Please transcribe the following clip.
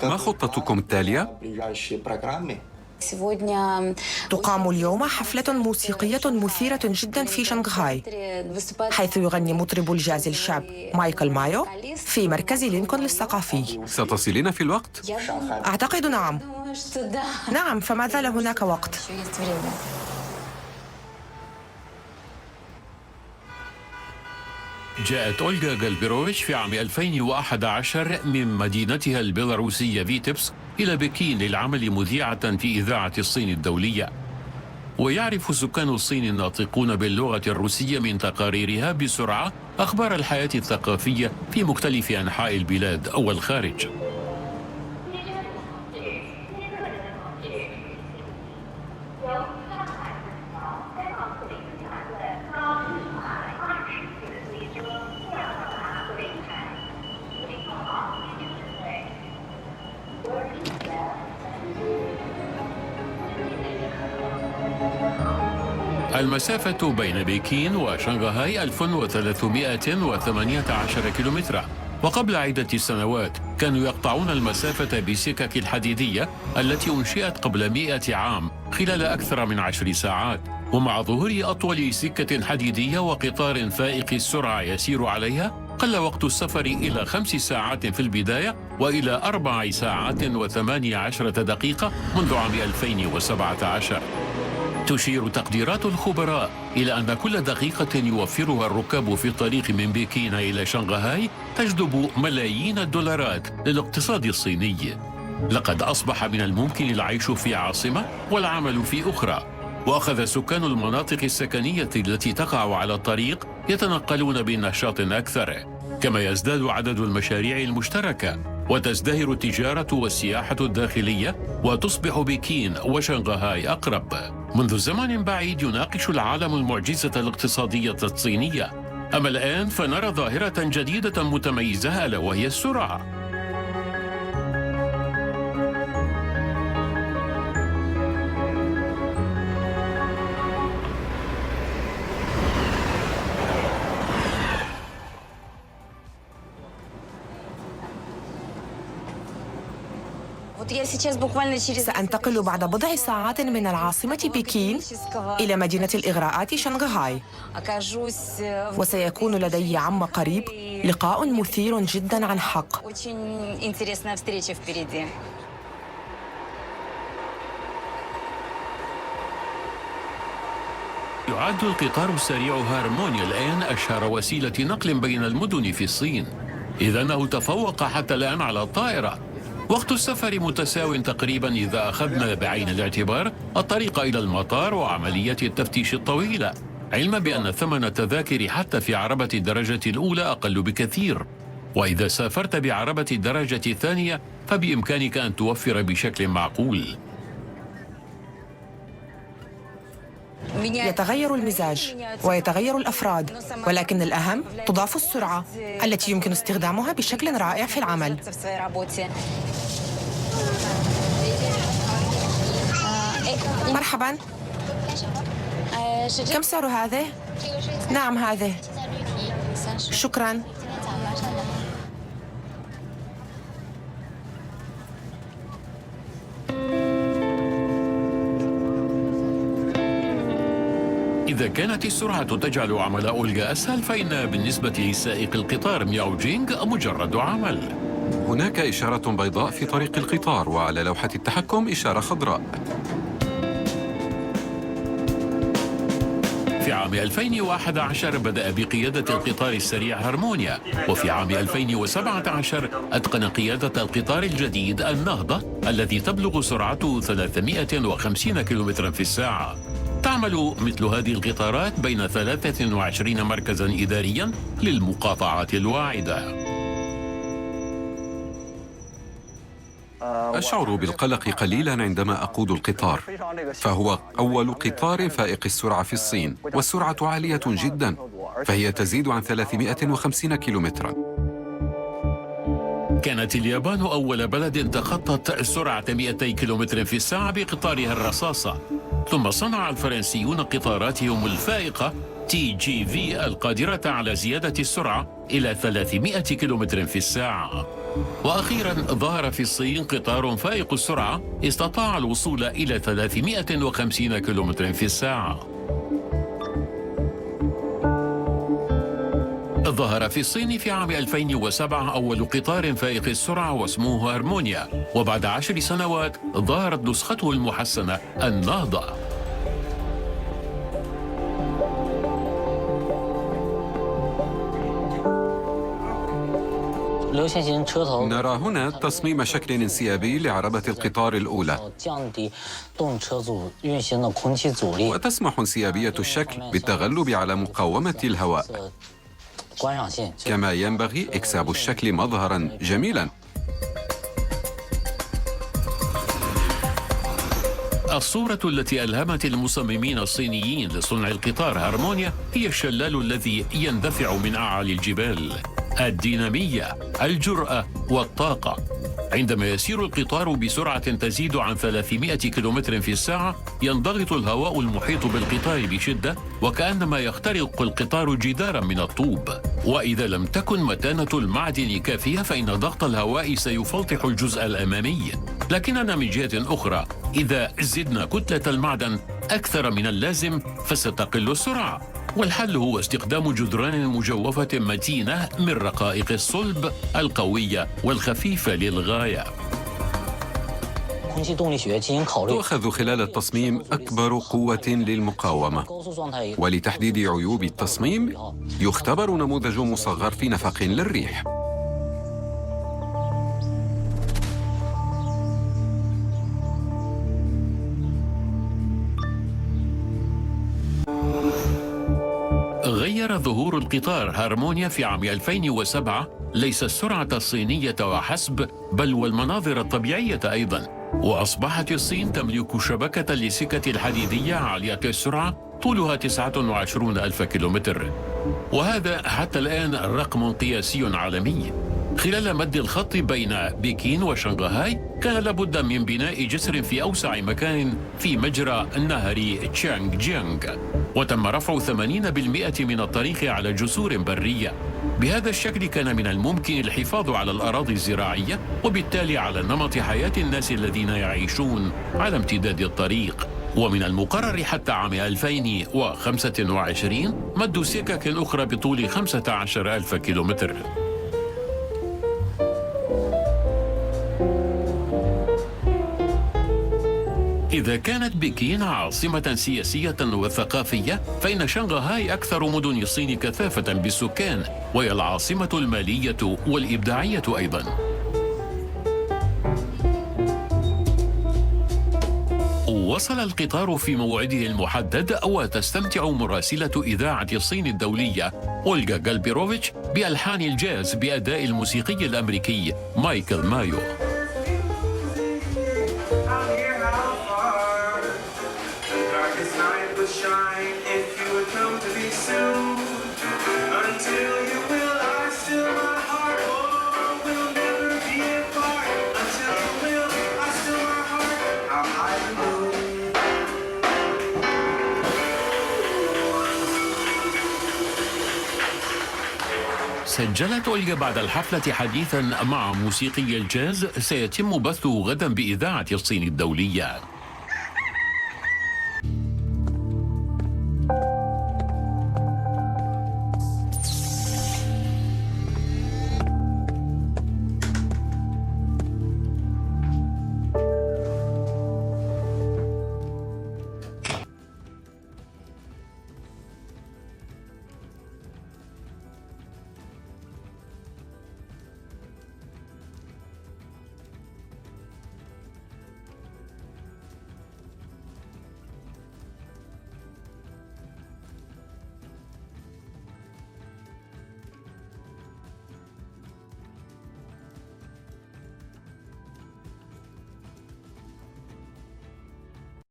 ما خطتكم التالية؟ تقام اليوم حفلة موسيقية مثيرة جدا في شنغهاي، حيث يغني مطرب الجاز الشاب مايكل مايو في مركز لينكولن الثقافي. ستصلين في الوقت؟ أعتقد نعم. نعم، فما زال هناك وقت. جاءت أولغا غالبيروفيتش في عام 2011 من مدينتها البيلاروسية فيتبسك إلى بكين للعمل مذيعة في إذاعة الصين الدولية. ويعرف سكان الصين الناطقون باللغة الروسية من تقاريرها بسرعة أخبار الحياة الثقافية في مختلف أنحاء البلاد أو الخارج. المسافة بين بكين وشنغهاي 1318 كيلومترا، وقبل عدة سنوات كانوا يقطعون المسافة بالسكك الحديدية التي أنشئت قبل 100 عام خلال أكثر من 10 ساعات. ومع ظهور أطول سكة حديدية وقطار فائق السرعة يسير عليها، قل وقت السفر إلى 5 ساعات في البداية وإلى 4 ساعات و18 دقيقة منذ عام 2017. تشير تقديرات الخبراء إلى أن كل دقيقة يوفرها الركاب في الطريق من بكين إلى شنغهاي تجذب ملايين الدولارات للاقتصاد الصيني. لقد أصبح من الممكن العيش في عاصمة والعمل في أخرى، وأخذ سكان المناطق السكنية التي تقع على الطريق يتنقلون بنشاط أكثر، كما يزداد عدد المشاريع المشتركة وتزدهر التجارة والسياحة الداخلية، وتصبح بكين وشنغهاي أقرب. منذ زمن بعيد يناقش العالم المعجزة الاقتصادية الصينية، أما الآن فنرى ظاهرة جديدة متميزة ألا وهي السرعة. سأنتقل بعد بضع ساعات من العاصمة بكين إلى مدينة الإغراءات شنغهاي، وسيكون لدي عم قريب لقاء مثير جدا عن حق. يعد القطار السريع هارمونيا الآن أشهر وسيلة نقل بين المدن في الصين، إذ أنه تفوق حتى الآن على الطائرة. وقت السفر متساو تقريبا إذا أخذنا بعين الاعتبار الطريق إلى المطار وعملية التفتيش الطويلة، علما بأن ثمن التذاكر حتى في عربة الدرجة الأولى أقل بكثير. وإذا سافرت بعربة الدرجة الثانية فبإمكانك أن توفر بشكل معقول. يتغير المزاج ويتغير الأفراد، ولكن الأهم تضاف السرعة التي يمكن استخدامها بشكل رائع في العمل. مرحباً، كم سعر هذه؟ نعم هذه، شكراً. إذا كانت السرعة تجعل عمل أولغا أسهل، فإن بالنسبة لسائق القطار مياو جينغ مجرد عمل. هناك إشارة بيضاء في طريق القطار، وعلى لوحة التحكم إشارة خضراء. في عام 2011 بدأ بقيادة القطار السريع هارمونيا، وفي عام 2017 أتقن قيادة القطار الجديد النهضة الذي تبلغ سرعته 350 كيلومترا في الساعة. تعمل مثل هذه القطارات بين 23 مركزاً إدارياً للمقاطعات الواعدة. أشعر بالقلق قليلا عندما أقود القطار، فهو أول قطار فائق السرعة في الصين، والسرعة عالية جدا، فهي تزيد عن 350 كيلومترا. كانت اليابان أول بلد تخطت سرعة 200 كيلومتر في الساعة بقطارها الرصاصة، ثم صنع الفرنسيون قطاراتهم الفائقة TGV القادرة على زيادة السرعة إلى 300 كيلومتر في الساعة. وأخيرا ظهر في الصين قطار فائق السرعة استطاع الوصول إلى 350 كيلومتر في الساعة. ظهر في الصين في عام 2007 أول قطار فائق السرعة واسمه هارمونيا، وبعد 10 سنوات ظهرت نسخته المحسنة النهضة. نرى هنا تصميم شكل انسيابي لعربة القطار الأولى، وتسمح انسيابية الشكل بالتغلب على مقاومة الهواء، كما ينبغي إكساب الشكل مظهراً جميلاً. الصورة التي ألهمت المصممين الصينيين لصنع القطار هارمونيا هي الشلال الذي يندفع من أعالي الجبال. الدينامية، الجرأة والطاقة. عندما يسير القطار بسرعة تزيد عن 300 كيلومتر في الساعة ينضغط الهواء المحيط بالقطار بشدة وكأنما يخترق القطار جدارا من الطوب، وإذا لم تكن متانة المعدن كافية فإن ضغط الهواء سيفلتح الجزء الأمامي. لكننا من جهة أخرى إذا زدنا كتلة المعدن أكثر من اللازم فستقل السرعة، والحل هو استخدام جدران مجوفة متينة من رقائق الصلب القوية والخفيفة للغاية. تؤخذ خلال التصميم أكبر قوة للمقاومة، ولتحديد عيوب التصميم يختبر نموذج مصغر في نفق للريح. غير ظهور القطار هارمونيا في عام 2007 ليس السرعة الصينية وحسب بل والمناظر الطبيعية أيضا، وأصبحت الصين تملك شبكة للسكة الحديدية عالية السرعة طولها 29,000 كيلومتر، وهذا حتى الآن رقم قياسي عالمي. خلال مد الخط بين بكين وشنغهاي كان لابد من بناء جسر في أوسع مكان في مجرى نهر تشانغجيانغ، وتم رفع 80% من الطريق على جسور برية. بهذا الشكل كان من الممكن الحفاظ على الأراضي الزراعية وبالتالي على نمط حياة الناس الذين يعيشون على امتداد الطريق. ومن المقرر حتى عام 2025 مد سكك أخرى بطول 15,000 كيلومتر. إذا كانت بكين عاصمة سياسية وثقافية فإن شنغهاي أكثر مدن الصين كثافة بالسكان، وهي العاصمة المالية والإبداعية أيضاً. وصل القطار في موعده المحدد، وتستمتع مراسلة إذاعة الصين الدولية أولغا غالبيروفيتش بألحان الجاز بأداء الموسيقي الأمريكي مايكل مايو. سجلت أولغا بعد الحفلة حديثا مع موسيقي الجاز سيتم بثه غدا بإذاعة الصين الدولية.